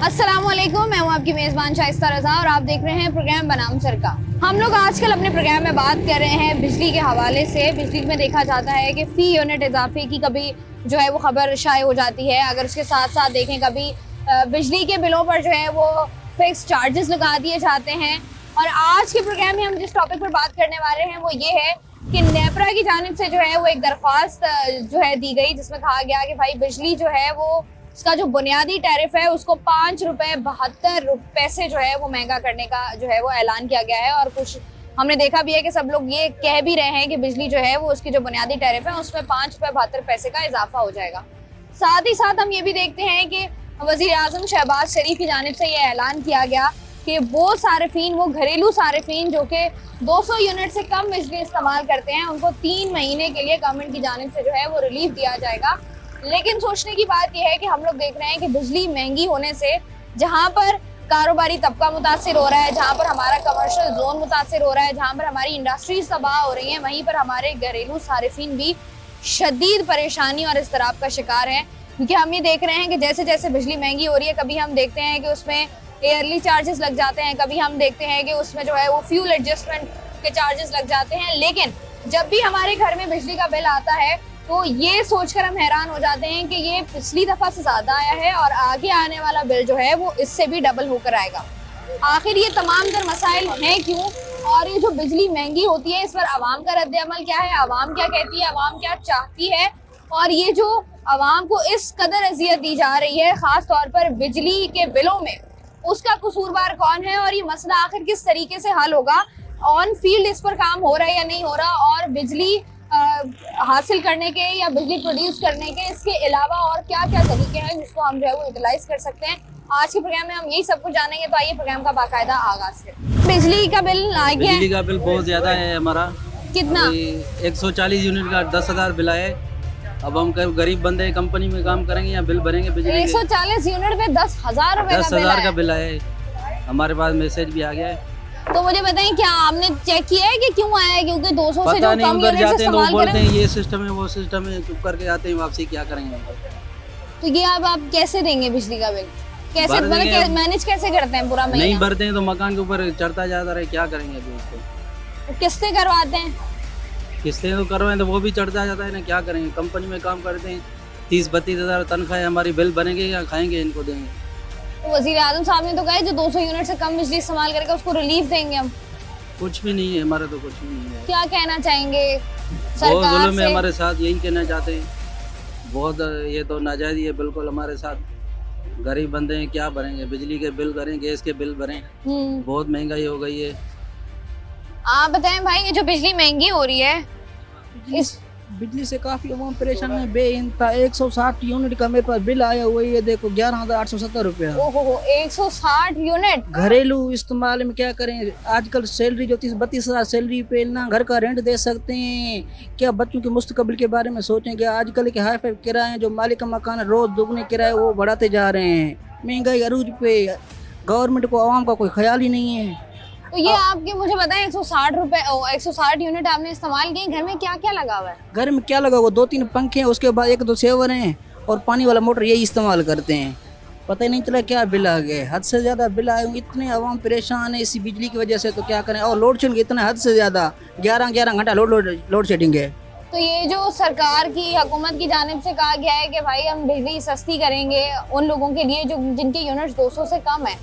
अस्सलामुअलैकुम, मैं हूँ आपकी मेज़बान शाइस्ता रज़ा और आप देख रहे हैं प्रोग्राम बनाम सरका। हम लोग आजकल अपने प्रोग्राम में बात कर रहे हैं बिजली के हवाले से। बिजली में देखा जाता है कि फ़ी यूनिट इजाफे की कभी जो है वो खबर शाये हो जाती है। अगर उसके साथ साथ देखें कभी बिजली के बिलों पर जो है वो फिक्स चार्जेस लगा दिए जाते हैं। और आज के प्रोग्राम में हम जिस टॉपिक पर बात करने वाले हैं वो ये है कि नेपरा की जानिब से जो है वो एक दरख्वास्त जो है दी गई, जिसमें कहा गया कि भाई बिजली जो है वो उसका जो बुनियादी टैरिफ है उसको 5 रुपये 72 पैसे जो है वो महंगा करने का जो है वो ऐलान किया गया है। और कुछ हमने देखा भी है कि सब लोग ये कह भी रहे हैं कि बिजली जो है वो उसकी जो बुनियादी टैरिफ है उसमें 5 रुपये 72 पैसे का इजाफा हो जाएगा। साथ ही साथ हम ये भी देखते हैं कि वज़ीर आज़म शहबाज शरीफ की जानिब से ये ऐलान किया गया कि वो सारिफीन, वो घरेलू सारिफीन जो कि 200 यूनिट से कम बिजली इस्तेमाल करते हैं, उनको 3 महीने के लिए गवर्नमेंट की जानिब से जो है वो रिलीफ दिया जाएगा। लेकिन सोचने की बात यह है कि हम लोग देख रहे हैं कि बिजली महंगी होने से जहां पर कारोबारी तबका मुतासिर हो रहा है, जहां पर हमारा कमर्शियल जोन मुतासिर हो रहा है, जहां पर हमारी इंडस्ट्रीज तबाह हो रही हैं, वहीं पर हमारे घरेलू सारिफीन भी शदीद परेशानी और इस्तराब का शिकार हैं। क्योंकि हम ये देख रहे हैं कि जैसे जैसे बिजली महंगी हो रही है, कभी हम देखते हैं कि उसमें ईयरली चार्जेस लग जाते हैं, कभी हम देखते हैं कि उसमें जो है वो फ्यूल एडजस्टमेंट के चार्जेस लग जाते हैं। लेकिन जब भी हमारे घर में बिजली का बिल आता है तो ये सोचकर हम हैरान हो जाते हैं कि ये पिछली दफ़ा से ज़्यादा आया है और आगे आने वाला बिल जो है वो इससे भी डबल होकर आएगा। आखिर ये तमाम तर मसाइल हैं क्यों, और ये जो बिजली महंगी होती है इस पर आवाम का रद्द-ए-अमल क्या है, आवाम क्या कहती है, आवाम क्या चाहती है, और ये जो आवाम को इस कदर अजियत दी जा रही है ख़ास तौर पर बिजली के बिलों में, उसका कसूरवार कौन है और ये मसला आखिर किस तरीके से हल होगा। ऑन फील्ड इस पर काम हो रहा है या नहीं हो रहा, और बिजली हासिल करने के या बिजली प्रोड्यूस करने के इसके अलावा और क्या क्या तरीके हैं जिसको हम जो है वो यूटिलाइज कर सकते हैं। आज के प्रोग्राम में हम यही सब कुछ जानेंगे, तो आइए प्रोग्राम का बाकायदा आगाज करें। बिजली का बिल आ गया, बिजली का बिल बहुत ज़्यादा है हमारा। कितना? 140 यूनिट का 10,000 बिल आया है। अब हम गरीब बंदे कंपनी में काम करेंगे या बिल भरेंगे बिजली के? 140 यूनिट पे 10,000 रुपए का बिल 10,000 का बिल आया है। हमारे पास मैसेज भी आ गया है। तो मुझे बताएं, क्या आपने चेक किया है कि क्यों आया है? क्योंकि 200 से जो पता नहीं, कम उधर यूनिट जाते हैं तो इस्तेमाल बोलते करें, हैं ये सिस्टम है वो सिस्टम है, चुप करके आते हैं वापसी। क्या करेंगे? तो ये अब आप कैसे देंगे बिजली का बिल? कैसे भर देंगे। मतलब मैनेज कैसे करते हैं पूरा महीना? नहीं भरते हैं तो मकान के ऊपर चढ़ता जाता रहे, क्या करेंगे अभी उसको? किस्तें करवाते हैं? किस्तें तो करवाएं तो वो भी चढ़ता जाता है ना, क्या करेंगे? कंपनी में काम करते हैं, 30-32 हज़ार तनख्वाह है हमारी, बिल बनेंगे या खाएंगे इनको देंगे? तो वज़ीर आज़म साहब ने तो कहा है जो 200 यूनिट से कम बिजली इस्तेमाल करेगा उसको रिलीफ देंगे हम। कुछ भी नहीं है हमारा, तो कुछ भी नहीं है। क्या कहना चाहेंगे बहुत सरकार जुल्म है से? हमारे साथ, यही कहना चाहते हैं। बहुत ये तो नाजायज है बिल्कुल हमारे साथ। गरीब बंदे हैं, क्या भरेंगे? बिजली के बिल भरें, गैस के बिल भरें, बहुत महंगाई हो गई है। आप बताएं भाई, ये जो बिजली महंगी हो रही है इस बिजली से काफी अवाम परेशान है बेइंतहा। 160 यूनिट का मेरे पास बिल आया हुआ है, ये देखो 11,870 रुपया। ओहो 160 यूनिट घरेलू इस्तेमाल में क्या करें? आजकल सैलरी जो 30-32 हज़ार सैलरी पे ना घर का रेंट दे सकते हैं, क्या बच्चों के मुस्तकबिल के बारे में सोचेंगे? आजकल के हाई फाई किराए जो मालिक मकान रोज दुगने किराए वो बढ़ाते जा रहे हैं। महंगाई अरूज पे, गवर्नमेंट को आवाम का कोई ख्याल ही नहीं है। तो ये आपके मुझे बताएं 160 यूनिट आपने इस्तेमाल किए, घर में क्या क्या लगा हुआ है? घर में क्या लगा हुआ? 2-3 पंखे हैं, उसके बाद 1-2 सेवर हैं और पानी वाला मोटर, यही इस्तेमाल करते हैं। पता ही नहीं चला क्या बिल आ गए, हद से ज़्यादा बिल आए। इतने आवाम परेशान है इसी बिजली की वजह से, तो क्या करें? और लोड शेडिंग इतना हद से ज़्यादा 11 घंटा लोड शेडिंग है। तो ये जो सरकार की हुकूमत की जानिब से कहा गया है कि भाई हम बिजली सस्ती करेंगे उन लोगों के लिए जो जिनके यूनिट्स 200 से कम है।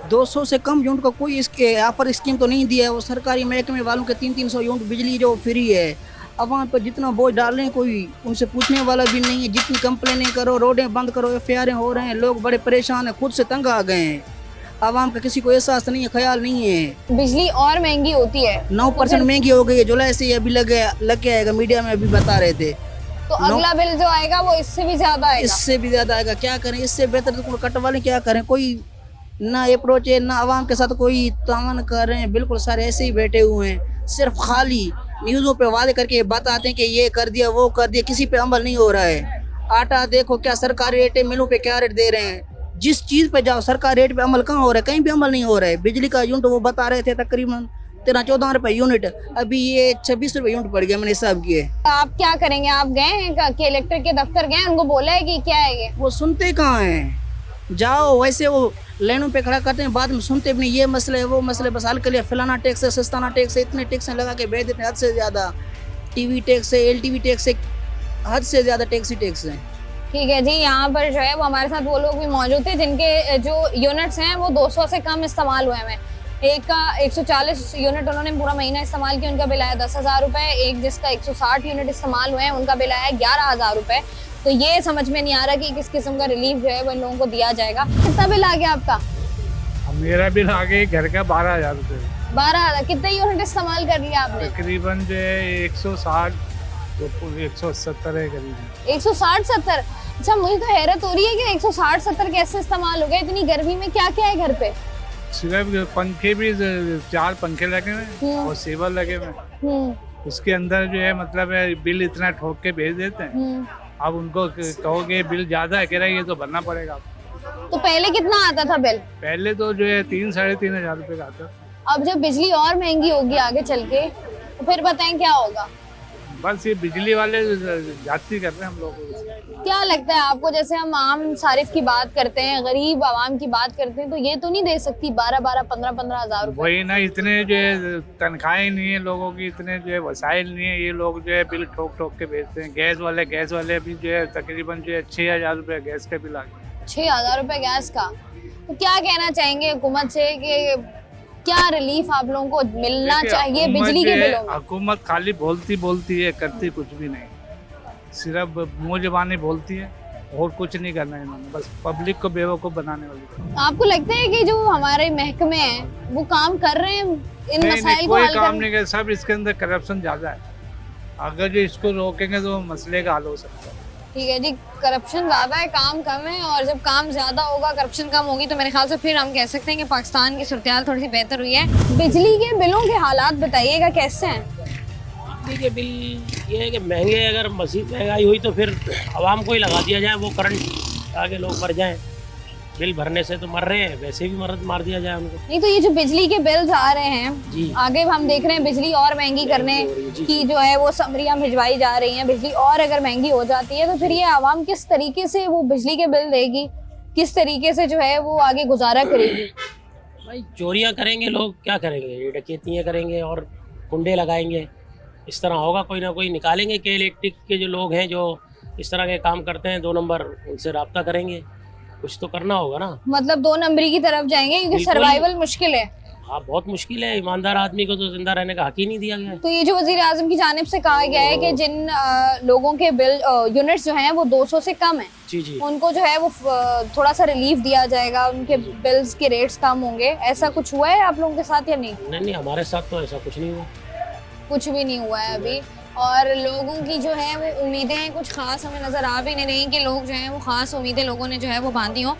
200 से कम यूनिट का कोई इसके ऑफर स्कीम तो नहीं दिया है। वो सरकारी महकमे वालों के 300 यूनिट बिजली जो फ्री है। अब वहाँ पर जितना बोझ डाल रहे हैं कोई उनसे पूछने वाला भी नहीं है। जितनी कंप्लेनें करो, रोडें बंद करो, FIR हो रहे हैं, लोग बड़े परेशान हैं, खुद से तंग आ गए हैं। आवाम का किसी को एहसास नहीं है, ख्याल नहीं है। बिजली और महंगी होती है, 9% महंगी हो गई है, जुलाई से अभी लग के आएगा, मीडिया में अभी बता रहे थे। तो अगला बिल जो आएगा वो इससे भी ज्यादा आएगा। इससे भी ज्यादा आएगा, क्या करें? इससे बेहतर तो कटवा लें, क्या करें? कोई ना अप्रोच है, ना आवाम के साथ कोई तावन कर रहे हैं। बिल्कुल सारे ऐसे ही बैठे हुए हैं, सिर्फ खाली न्यूज़ों पे वादे करके बताते हैं कि ये कर दिया वो कर दिया, किसी पे अमल नहीं हो रहा है। आटा देखो क्या सरकारी रेट है, मिलों पे क्या रेट दे रहे हैं। जिस चीज़ पे जाओ सरकारी रेट पे अमल कहाँ हो रहा है? कहीं भी अमल नहीं हो रहा है। बिजली का यूनिट वो बता रहे थे तकरीबन 13-14 रुपए यूनिट, अभी ये 26 रुपए यूनिट पड़ गया, मैंने हिसाब किए। आप क्या करेंगे? आप गए हैं कि इलेक्ट्रिक के दफ्तर गए, उनको बोला है कि क्या है ये? वो सुनते कहाँ हैं? जाओ, वैसे वो लाइनों पे खड़ा करते हैं, बाद में सुनते भी नहीं, ये मसले है वो मसले, बस हल के लिए फलाना टैक्स है, सस्ताना टैक्स है, इतने टैक्स लगा के भेज देते हैं, हद से ज़्यादा। टीवी टैक्स है, LTV टैक्स है, हद से ज़्यादा टैक्स ही टैक्स है। ठीक है जी, यहाँ पर जो है वो हमारे साथ वो लोग भी मौजूद थे जिनके जो यूनिट्स हैं वो 200 से कम इस्तेमाल हुए हैं। एक का 140 यूनिट उन्होंने पूरा महीना इस्तेमाल किया, उनका बिल आया 10,000 रुपये। एक जिसका 160 यूनिट इस्तेमाल हुए हैं उनका बिल आया 11,000 रुपये। तो ये समझ में नहीं आ रहा कि किस किस्म का रिलीफ जो है वो इन लोगों को दिया जाएगा। कितना बिल आ गया आपका? मेरा बिल आ गया घर का 12,000 रुपये। 12,000। कितने यूनिट इस्तेमाल कर लिया आपने? तकरीबन जो है 160 तो 170 है करीब। 160-70? अच्छा, मुझे तो हैरत हो रही है कि 160-70 कैसे इस्तेमाल हो गया इतनी गर्मी में। क्या क्या है घर पे? सिर्फ पंखे भी 4 पंखे लगे हुए और सेवर लगे हुए। उसके अंदर जो है मतलब है बिल इतना ठोक के भेज देते हैं। अब उनको कहोगे बिल ज्यादा है, कह रहा है ये तो भरना पड़ेगा। तो पहले कितना आता था बिल? पहले तो जो है 3-3,500 रुपये का आता। अब जब बिजली और महंगी होगी आगे चल के तो फिर बताएं क्या होगा? बस ये बिजली वाले जाती कर रहे हैं हम लोगों को। क्या लगता है आपको, जैसे हम आम सारिफ की बात करते हैं, गरीब आवाम की बात करते हैं, तो ये तो नहीं दे सकती 12-12, 15-15 हज़ार रुपए? वही ना, इतने जो है तनख्वाहें नहीं है लोगों की, इतने जो है वसाइल नहीं है, ये लोग जो है बिल ठोक ठोक के भेजते हैं। गैस वाले भी जो है तकरीबन जो है 6,000 रुपये गैस का बिल आ गया। 6,000 रुपये गैस का? तो क्या कहना चाहेंगे हुकूमत से कि क्या रिलीफ आप लोगों को मिलना चाहिए बिजली के बिलों में? हुकूमत खाली बोलती है, करती कुछ भी नहीं, सिर्फ मुँह ज़बानी बोलती है और कुछ नहीं करना है इन्होंने, बस पब्लिक को बेवकूफ़ बनाने वाली। आपको लगता है कि जो हमारे महकमे हैं वो काम कर रहे हैं इन मसाइल को कोई हल काम करने? नहीं कर, सब इसके अंदर करप्शन ज़्यादा है। अगर जो इसको रोकेंगे तो मसले का हल हो सकता है। ठीक है जी, करप्शन ज़्यादा है, काम कम है, और जब काम ज़्यादा होगा, करप्शन कम होगी, तो मेरे ख्याल से फिर हम कह सकते हैं कि पाकिस्तान की सूरत-ए-हाल थोड़ी सी बेहतर हुई है। बिजली के बिलों के हालात बताइएगा कैसे हैं? बिजली के बिल ये है कि महंगे, अगर मज़ीद महंगाई हुई तो फिर आवाम को ही लगा दिया जाए वो करंट, आगे लोग मर जाएं। बिल भरने से तो मर रहे हैं, वैसे भी मार दिया जाए उनको। नहीं तो ये जो बिजली के बिल्स आ रहे हैं, जी आगे हम देख रहे हैं बिजली और महंगी करने की जो है वो समरियां भिजवाई जा रही हैं। बिजली और अगर महंगी हो जाती है तो फिर ये आवाम किस तरीके से वो बिजली के बिल देगी, किस तरीके से जो है वो आगे गुजारा करेगी? भाई चोरियां करेंगे लोग, क्या करेंगे, ये डकैतियाँ करेंगे और कुंडे लगाएंगे, इस तरह होगा। कोई ना कोई निकालेंगे कि इलेक्ट्रिक के जो लोग हैं जो इस तरह के काम करते हैं 2 नंबर, उनसे रब्ता करेंगे, कुछ तो करना होगा ना। मतलब 2 नंबरी की तरफ जाएंगे क्योंकि सर्वाइवल मुश्किल है। हाँ बहुत मुश्किल है, ईमानदार आदमी को तो जिंदा रहने का हक ही नहीं दिया गया है। तो ये जो वजीर आजम की जानिब से कहा गया है कि जिन लोगों के बिल यूनिट्स जो हैं वो 200 से कम है, जी उनको जो है वो थोड़ा सा रिलीफ दिया जाएगा, उनके बिल्स के रेट्स कम होंगे, ऐसा कुछ हुआ है आप लोगों के साथ या नहीं? नहीं, हमारे साथ तो ऐसा कुछ नहीं हुआ। कुछ भी नहीं हुआ है अभी। और लोगों की जो है वो उम्मीदें कुछ खास हमें नजर आ भी नहीं रही कि लोग जो हैं वो खास उम्मीदें लोगों ने जो है वो बांधी हों।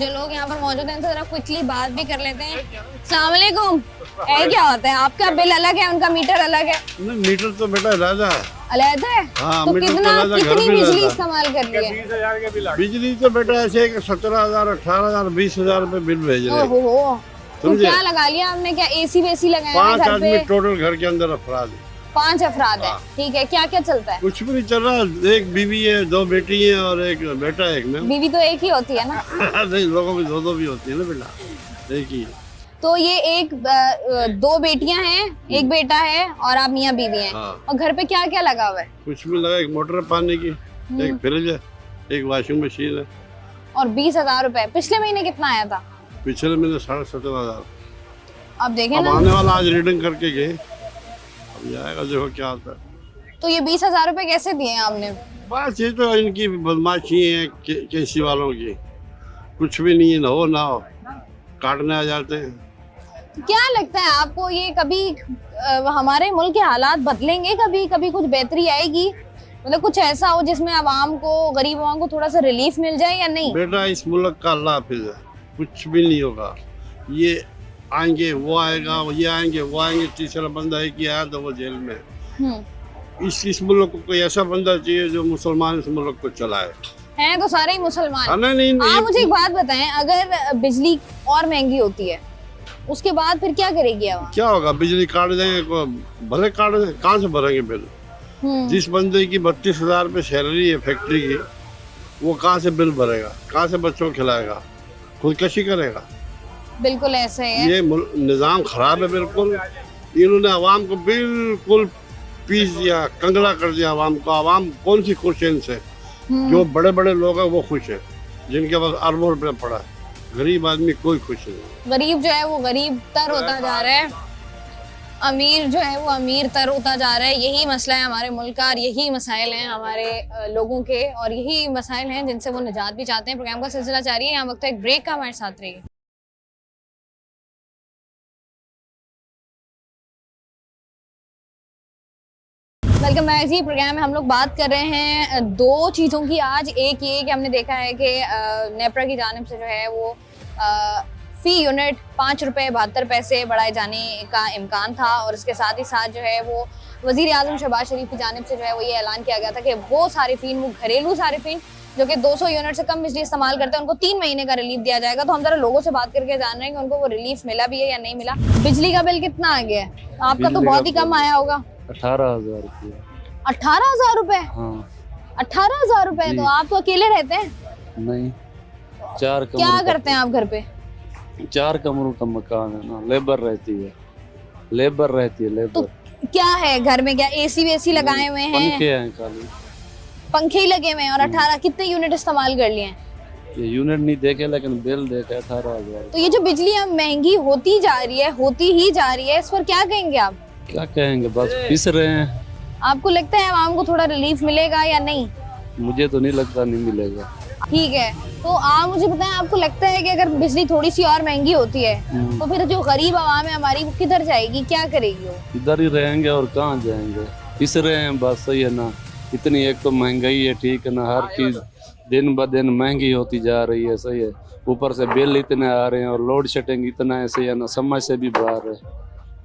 जो लोग यहाँ पर मौजूद हैं उनसे जरा क्विकली बात भी कर लेते हैं। अस्सलाम वालेकुम। क्या होता है, आपका बिल अलग है, उनका मीटर अलग है? नहीं, मीटर तो बेटा अलग है। अलग है? हाँ, तो मीटर तो कितना अलग है, घर कितनी भी अलग बिजली है। इस्तेमाल कर रही है? 20,000 के बिल आ गए। बिजली तो बेटा ऐसे 17,000, 18,000, 20,000 रुपए बिल भेज रहे हैं। ओहो, तो समझे? क्या लगा लिया आपने? क्या एसी वेसी लगाया है 5 घर आदमी पे? टोटल घर के अंदर अफराद है। 5 अफराद है, हाँ। ठीक है। क्या क्या चलता है? कुछ भी नहीं चल रहा। एक बीवी है, 2 बेटी है और एक बेटा है, एक मैं। बीवी तो एक ही होती है ना? नहीं, लोगों में 2 भी होती है ना बेटा, एक ही है। तो ये 2 बेटियां हैं, एक बेटा है और आप मियाँ बीवी हैं। हाँ। और घर पे क्या क्या लगा हुआ है? कुछ भी लगा, एक मोटर है पानी की, एक फ्रिज है, एक वॉशिंग मशीन है। और 20,000 रुपए पिछले महीने कितना आया था? पिछले महीने 17,500। अब देखें अब ना, आने वाला आज रीडिंग करके गए, अब जाएगा, देखो क्या आता है। तो ये 20,000 रुपए कैसे दिए आपने? बस ये तो इनकी बदमाशी है केसी वालों की, कुछ भी नहीं है, ना हो काटने आ जाते हैं। क्या लगता है आपको, ये कभी हमारे मुल्क के हालात बदलेंगे? कभी कुछ बेहतरी आएगी? मतलब कुछ ऐसा हो जिसमें आवाम को, गरीब आवाम को थोड़ा सा रिलीफ मिल जाए या नहीं? बेटा इस मुल्क का अल्लाह हाफिज है, कुछ भी नहीं होगा। ये आएंगे, वो आएगा, ये आएंगे, वो आएंगे, तीसरा बंदा है कि आया तो वो जेल में। इस मुल्क को कोई ऐसा बंदा चाहिए जो मुसलमान इस मुल्क को चलाए। हैं तो सारे ही मुसलमान। नहीं, आप मुझे एक बात बताएं, अगर बिजली और महंगी होती है उसके बाद फिर क्या करेगी आवाम? क्या होगा? बिजली काट देंगे, भले काट देंगे, कहाँ से भरेंगे बिल? जिस बंदे की 32,000 रुपये सैलरी है फैक्ट्री की, वो कहाँ से बिल भरेगा, कहाँ से बच्चों को खिलाएगा? खुदकशी करेगा। बिल्कुल ऐसे ही है। ये निज़ाम खराब है बिल्कुल। इन्होंने आवाम को बिल्कुल पीस दिया, कंगला कर दिया आवाम को। आवाम कौन सी खुश है इनसे? जो बड़े बड़े लोग हैं वो खुश है, जिनके पास अरबों रुपया पड़ा है। गरीब आदमी कोई खुश नहीं। गरीब जो है वो गरीब तर होता जा रहा है, अमीर जो है वो अमीर तर होता जा रहा है। यही मसला है हमारे मुल्क का और यही मसाइल हैं हमारे लोगों के, और यही मसाइल हैं जिनसे वो निजात भी चाहते हैं। प्रोग्राम का सिलसिला जारी है, यहाँ वक्त एक ब्रेक का, हमारे साथ रहिए। वेलकम बैक जी। प्रोग्राम में हम लोग बात कर रहे हैं दो चीज़ों की आज। एक ये कि हमने देखा है कि नेपरा की जानिब से जो है वो फ़ी यूनिट 5 रुपये 72 पैसे बढ़ाए जाने का इम्कान था, और इसके साथ ही साथ जो है वो वज़ीर आज़म शहबाज शरीफ की जानिब से जो है वो ये ऐलान किया गया था कि वो सारिफीन, वो घरेलू सारिफीन जो कि 200 यूनिट से कम बिजली इस्तेमाल करते हैं, उनको 3 महीने का रिलीफ दिया जाएगा। तो हम जरा लोगों से बात करके जान रहे हैं कि उनको वो रिलीफ मिला भी है या नहीं मिला। बिजली का बिल कितना आ गया है? आपका तो बहुत ही कम आया होगा। 18,000 रुपये। 18,000 रुपए? हाँ। 18,000 रुपए? तो आप तो अकेले रहते हैं? नहीं, 4 कमरों क्या करते हैं आप घर पे? 4 कमरों का मकान है ना, लेबर रहती है, लेबर। तो क्या है घर में? क्या एसी वेसी लगाए हुए हैं? पंखे हैं खाली, पंखे ही लगे हुए हैं। और 18 कितने यूनिट इस्तेमाल कर लिए हैं? ये यूनिट नहीं देखे लेकिन बिल देखे 18,000। तो ये जो बिजली अब महंगी होती जा रही है, होती ही जा रही है, इस पर क्या कहेंगे आप? क्या कहेंगे, बस पिस रहे हैं। आपको लगता है आवाम को थोड़ा रिलीफ मिलेगा या नहीं? मुझे तो नहीं लगता नहीं मिलेगा। ठीक है, तो आप मुझे बताएं, आपको लगता है कि अगर बिजली थोड़ी सी और महंगी होती है तो फिर जो गरीब आवाम है हमारी, वो किधर जाएगी, क्या करेगी वो? इधर ही रहेंगे और कहाँ जाएंगे। पिस रहे हैं बस। सही है ना, इतनी एक तो महंगाई है, ठीक है ना, हर चीज दिन ब दिन महंगी होती जा रही है। सही है, ऊपर से बिल इतने आ रहे हैं और लोड शेडिंग इतना है। सही है ना, समझ से भी बाहर है।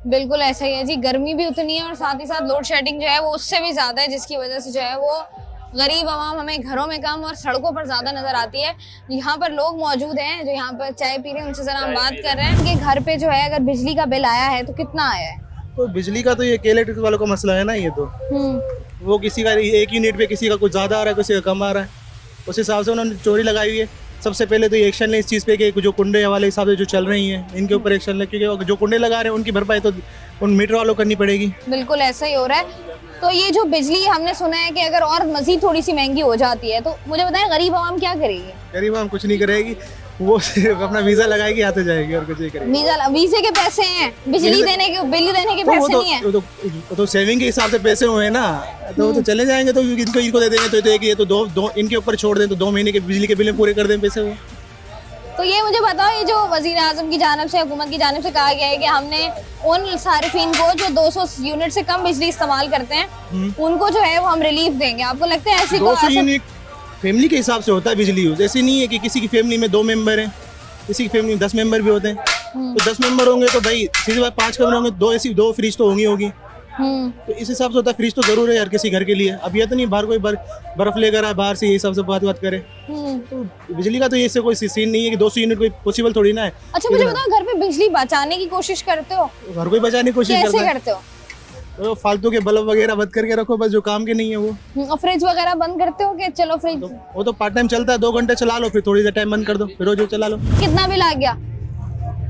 बिल्कुल ऐसा ही है जी, गर्मी भी उतनी है और साथ ही साथ लोड शेडिंग जो है वो उससे भी ज्यादा है, जिसकी वजह से जो है वो गरीब आवाम हमें घरों में कम और सड़कों पर ज्यादा नजर आती है। यहाँ पर लोग मौजूद हैं जो यहाँ पर चाय पी रहे हैं, उनसे जरा हम बात कर रहे हैं कि घर पे जो है अगर बिजली का बिल आया है तो कितना आया है? तो बिजली का तो ये इलेक्ट्रिक वालों का मसला है ना। ये तो वो किसी का एक यूनिट पे किसी का कुछ ज़्यादा आ रहा है, किसी का कम आ रहा है, उस हिसाब से उन्होंने चोरी लगाई हुई है। सबसे पहले तो ये एक्शन ले इस चीज़ पे कि जो कुंडे वाले हिसाब से जो चल रही हैं इनके ऊपर एक्शन ले, क्योंकि जो कुंडे लगा रहे हैं उनकी भरपाई तो उन मीटर वालों करनी पड़ेगी। बिल्कुल ऐसा ही हो रहा है। तो ये जो बिजली हमने सुना है कि अगर और मजीद थोड़ी सी महंगी हो जाती है तो मुझे बताएं गरीब आवाम क्या करेगी? गरीब आवाम कुछ नहीं करेगी, वो सिर्फ अपना वीजा लगाएगी, आते जाएगी और कुछ नहीं करेगी। वीजे के पैसे हैं, बिजली देने के, बिल देने के पैसे नहीं है। तो सेविंग के हिसाब से पैसे हुए ना, तो तो चले जाएंगे। तो इनको दे देंगे तो एक ये तो दो इनके ऊपर छोड़ दें तो 2 महीने के बिजली के बिल पूरे कर दें पैसे हुए। तो ये मुझे बताओ, ये जो वज़ीर आज़म की जानिब से, हुकूमत की जानिब से कहा गया है कि हमने उन सारिफीन को जो 200 यूनिट से कम बिजली इस्तेमाल करते हैं उनको जो है वो हम रिलीफ देंगे, आपको लगता है ऐसी? 200 यूनिट फैमिली के हिसाब से होता है बिजली यूज। ऐसे नहीं है कि किसी की फैमिली में 2 मेंबर हैं, किसी की फैमिली में 10 मेंबर भी होते हैं। तो 10 मेंबर होंगे तो भाई सीधी बात 5 कमरे होंगे, 2 एसी 2 फ्रिज तो होगी। तो इस हिसाब से होता है, फ्रिज तो जरूर है यार किसी घर के लिए। अब ये तो नहीं बाहर कोई बर्फ लेकर आए बाहर से, ये हिसाब से बात करे। तो बिजली का तो ये कोई सीन नहीं है कि 200 यूनिट कोई पॉसिबल थोड़ी ना है। अच्छा मुझे बताओ, घर पे बिजली बचाने की कोशिश करते हो? घर कोई बचाने की कोशिश करते हो? तो फालतू के बल्ब वगैरह बंद करके रखो, बस जो काम के नहीं है वो। और फ्रिज वगैरह बंद करते हो कि चलो फ्रिज? वो तो पार्ट टाइम चलता है, 2 घंटे चला लो, फिर थोड़ी देर टाइम बंद कर दो, फिर रोज चला लो। कितना बिल आ गया?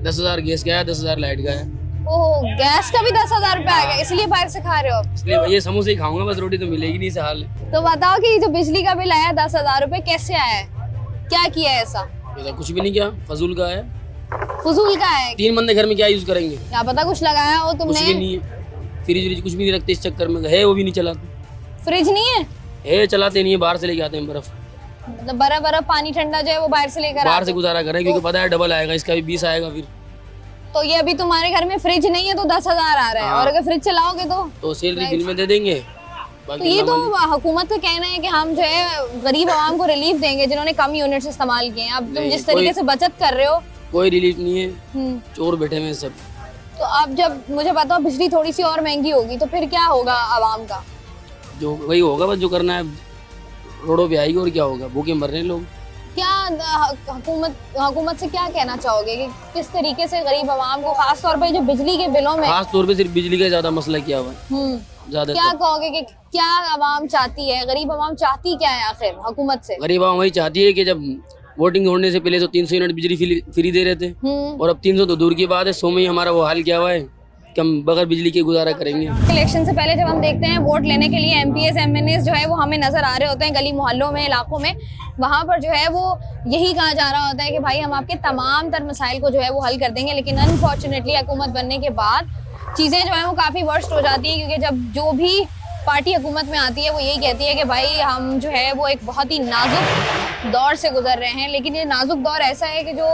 10,000 गैस का है, 10,000 लाइट का है। ओह, गैस का भी 10,000 रुपए आ गया, इसलिए बाहर से खा रहे हो? इसलिए भैया समोसे ही खाऊंगा, बस रोटी तो मिलेगी नहीं, हाल है। तो बताओ कि जो बिजली का बिल आया 10,000 रुपए कैसे आया है, क्या किया है ऐसा? कुछ भी नहीं किया, फजूल का है। फजूल का है? 3 बंदे घर में क्या यूज करेंगे? क्या पता कुछ लगाया हो तुमने? कुछ भी नहीं है, फ्रिज कुछ भी नहीं रखते इस चक्कर में, है वो भी नहीं चलाते। फ्रिज नहीं है? चलाते नहीं है, बाहर से लेके आते हैं बर्फ। मतलब बर्फ पानी ठंडा जो है वो बाहर से लेकर बाहर से गुजारा करें, क्योंकि पता है डबल आएगा, इसका भी 20 आएगा फिर। तो ये अभी तुम्हारे घर में फ्रिज नहीं है तो 10,000 आ रहा है, और अगर फ्रिज चलाओगे तो सैलरी बिल में दे देंगे। तो ये तो हुकूमत का कहना है कि हम जो है गरीब आवाम को रिलीफ देंगे जिन्होंने कम यूनिट इस्तेमाल किए हैं। अब तुम जिस तरीके से बचत कर रहे हो, कोई रिलीफ नहीं है, चोर बैठे हुए सब। तो अब जब मुझे बताओ बिजली थोड़ी सी और महंगी होगी तो फिर क्या होगा आवाम का? जो वही होगा, बस जो करना है रोडों पे आएगी, और क्या होगा, भूखे मर रहे हैं लोग। क्या हुकूमत से क्या कहना चाहोगे कि किस तरीके से गरीब आवाम को, खास तौर पे जो बिजली के बिलों में, खास तौर पे सिर्फ बिजली का ज्यादा मसला किया हुआ है ज्यादा? क्या कहोगे कि क्या आवाम चाहती है, गरीब आवाम चाहती क्या है आखिर हुकूमत से? गरीब आवाम वही चाहती है कि जब वोटिंग होने से पहले तो 300 यूनिट बिजली फ्री दे रहे थे, और अब 300 तो दूर की बात है, 100 में ही हमारा वो हाल किया हुआ है कि हम बगैर बिजली के गुजारा करेंगे। इलेक्शन से पहले जब हम देखते हैं वोट लेने के लिए एमपीएस एमएनएस जो है वो हमें नजर आ रहे होते हैं गली मोहल्लों में, इलाकों में, वहाँ पर जो है वो यही कहा जा रहा होता है कि भाई हम आपके तमाम तर मसाइल को जो है वो हल कर देंगे। लेकिन अनफॉर्चुनेटली हुकूमत बनने के बाद चीज़ें जो है वो काफ़ी वर्स्ट हो जाती है, क्योंकि जब जो भी पार्टी हुकूमत में आती है वो यही कहती है कि भाई हम जो है वो एक बहुत ही नाजुक दौर से गुजर रहे हैं। लेकिन ये नाजुक दौर ऐसा है कि जो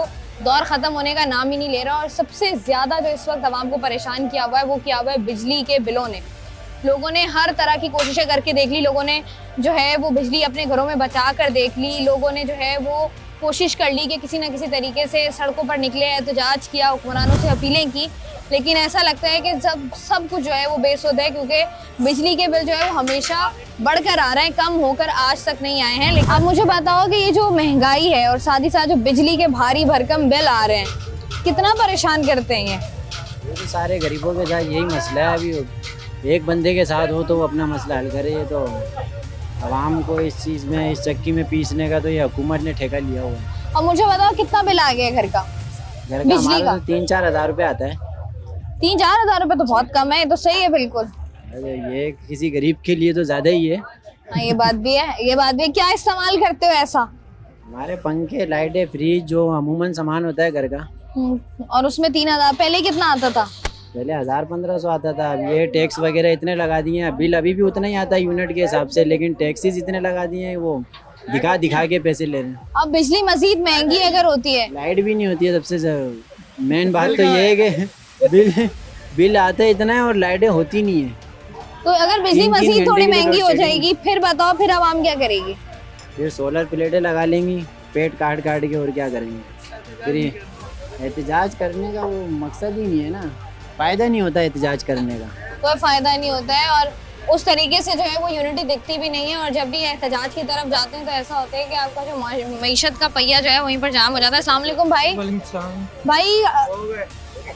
दौर ख़त्म होने का नाम ही नहीं ले रहा। और सबसे ज़्यादा जो इस वक्त आवाम को परेशान किया हुआ है वो किया हुआ है बिजली के बिलों ने। लोगों ने हर तरह की कोशिशें करके देख ली, लोगों ने जो है वो बिजली अपने घरों में बचा कर देख ली, लोगों ने जो है वो कोशिश कर ली कि किसी न किसी तरीके से सड़कों पर निकले, एहतजाज किया, हुक्मरानों से अपीलें की। लेकिन ऐसा लगता है कि सब कुछ जो है वो बेसुध है, क्योंकि बिजली के बिल जो है वो हमेशा बढ़कर आ रहे हैं, कम होकर आज तक नहीं आए हैं। लेकिन अब मुझे बताओ कि ये जो महंगाई है और साथ ही साथ जो बिजली के भारी भरकम बिल आ रहे हैं, कितना परेशान करते हैं ये तो सारे गरीबों के साथ यही मसला है। अभी एक बंदे के साथ हो तो वो अपना मसला हल करे, ये तो आवाम को इस चीज़ में, इस चक्की में पीसने का तो ये हुकूमत ने ठेका लिया हुआ है। अब मुझे बताओ कितना बिल आ गया घर का? घर का बिजली हमारा का? तो 3-4 हज़ार रुपये आता है। 3-4 हज़ार रुपये तो बहुत कम है, ये तो सही है बिल्कुल। अरे ये किसी गरीब के लिए तो ज़्यादा ही है। हाँ ये बात भी है, ये बात भी है। क्या इस्तेमाल करते हो ऐसा? हमारे पंखे, लाइटें, फ्रिज, जो अमूमन सामान होता है घर का। और उसमें 3,000, पहले कितना आता था? पहले 1000-1500 आता था। अब ये टैक्स वगैरह इतने लगा दिए हैं, बिल अभी भी उतना ही आता है यूनिट के हिसाब से, लेकिन टैक्सेस इतने लगा दिए हैं, वो दिखा के पैसे ले रहे हैं। अब बिजली मजीद महंगी अगर होती है, लाइट भी नहीं होती है। सबसे मेन बात तो ये है कि बिल आता है इतना है और लाइटें होती नहीं है। तो अगर बिजली 3-3 मजीद थोड़ी घंटे की महंगी हो लोड जाएगी, फिर बताओ फिर आवाम क्या करेगी? फिर सोलर प्लेटें लगा लेंगी, पेट काट के, और क्या करेंगे। फिर एहतजाज करने का वो मकसद ही नहीं है ना, फ़ायदा नहीं होता एहतजाज करने का, कोई फायदा नहीं होता है। और उस तरीके से जो है वो यूनिटी दिखती भी नहीं है। और जब भी एहतजाज की तरफ जाते हैं तो ऐसा होता है कि आपका जो मईशत का पहिया जो है वहीं पर जाम हो जाता है। अस्सलाम वालेकुम भाई। भाई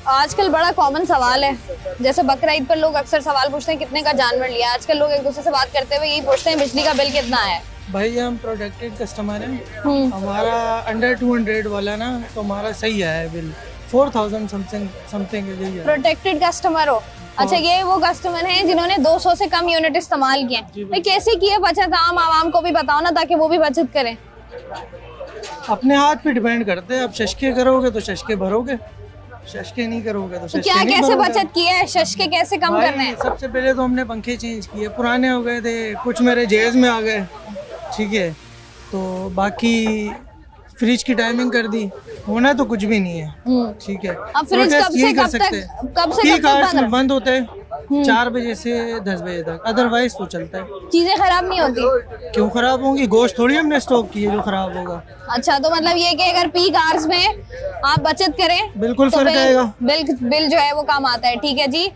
आजकल बड़ा कॉमन सवाल है, जैसे बकरा ईद पर लोग अक्सर सवाल पूछते हैं कितने का जानवर लिया। आजकल लोग एक दूसरे से बात करते हुए यही पूछते हैं बिजली का बिल कितना है। भाई हम प्रोटेक्टेड कस्टमर हैं, हमारा अंडर 200 वाला ना, तो हमारा सही है बिल 4000 समथिंग है। प्रोटेक्टेड कस्टमर हो? अच्छा, ये वो कस्टमर हैं जिन्होंने 200 से कम यूनिट इस्तेमाल किए। भाई कैसे किए बचत? आम आवाम को भी बताओ ना, ताकि वो भी बचत करें। अपने हाथ पे डिपेंड करते हैं। आप शशके करोगे तो शशके भरोगे, शशके नहीं करोगे तो तो क्या कैसे बचत की है? शशके कैसे कम करना है? सबसे पहले तो हमने पंखे चेंज किए, पुराने हो गए थे, कुछ मेरे जेज में आ गए, ठीक है। तो बाकी फ्रिज की टाइमिंग कर दी, होना तो कुछ भी नहीं है, ठीक है। अब फ्रिज कब से कब तक बंद होते हैं? 4 बजे से 10 बजे तक, अदरवाइज तो चलता है। चीजें खराब नहीं होती? क्यों खराब होंगी? गोश्त थोड़ी हमने स्टॉक की है जो खराब होगा। अच्छा, तो मतलब ये कि अगर पीक आवर्स में आप बचत करें बिल्कुल तो फर्क आएगा, बिल जो है वो कम आता है, ठीक है जी।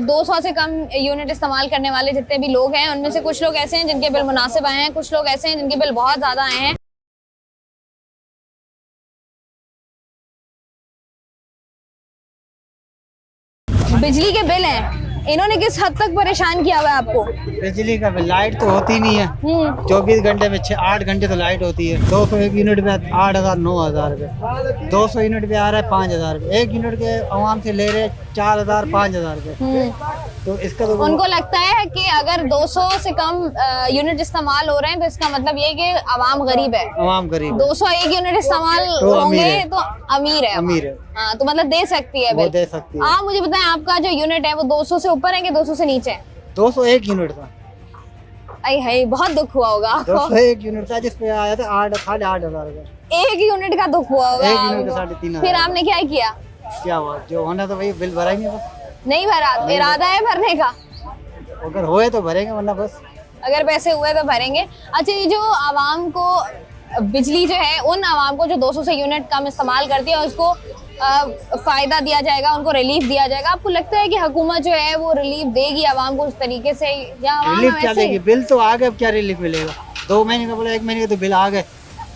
200 से कम यूनिट इस्तेमाल करने वाले जितने भी लोग हैं उनमें से कुछ लोग ऐसे हैं जिनके बिल मुनासिब आए हैं, कुछ लोग ऐसे हैं जिनके बिल बहुत ज्यादा आए हैं। बिजली के बिल हैं, इन्होंने किस हद तक परेशान किया हुआ है आपको? बिजली का बिल, लाइट तो होती नहीं है, 24 घंटे में 8 घंटे तो लाइट होती है। 201 यूनिट पे 8,000 9,000 रुपये, 200 यूनिट पे आ रहा है 5,000 रुपये, 1 यूनिट के आवाम से ले रहे 4,000 5,000 रुपये। तो इसका तो उनको लगता है कि अगर 200 से कम यूनिट इस्तेमाल हो रहे हैं तो इसका मतलब ये कि आवाम गरीब है। आवाम गरीब, 201 यूनिट इस्तेमाल तो होंगे तो अमीर है, अमीर है। हाँ, तो मतलब दे सकती है वो बिल, दे सकती है। आप मुझे बताएं आपका जो यूनिट है वो 200 से ऊपर है कि 200 से नीचे है? 201 यूनिट था। आई है, बहुत दुख हुआ होगा आपको। 201 यूनिट था जिसपे आया था 8,500 रुपये। एक यूनिट का दुख हुआ होगा। 1 यूनिट का 3,500। फिर आपने क्या किया? क्या हुआ, जो होना तो वही बिल भराएंगे बस। नहीं भरा? इरादा है भरने का? अगर होए तो भरेंगे, वरना बस अगर पैसे हुए तो भरेंगे। अच्छा, ये जो आवाम को बिजली जो है, उन आवाम को जो 200 से यूनिट कम इस्तेमाल करती है उसको फायदा दिया जाएगा, उनको रिलीफ दिया जाएगा। आपको लगता है कि हुकूमत जो है वो रिलीफ देगी आवाम को उस तरीके से, या रिलीफ क्या देगी? बिल तो आ गए, अब क्या रिलीफ मिलेगा? 2 महीने का बोला, 1 महीने का तो बिल आ गए,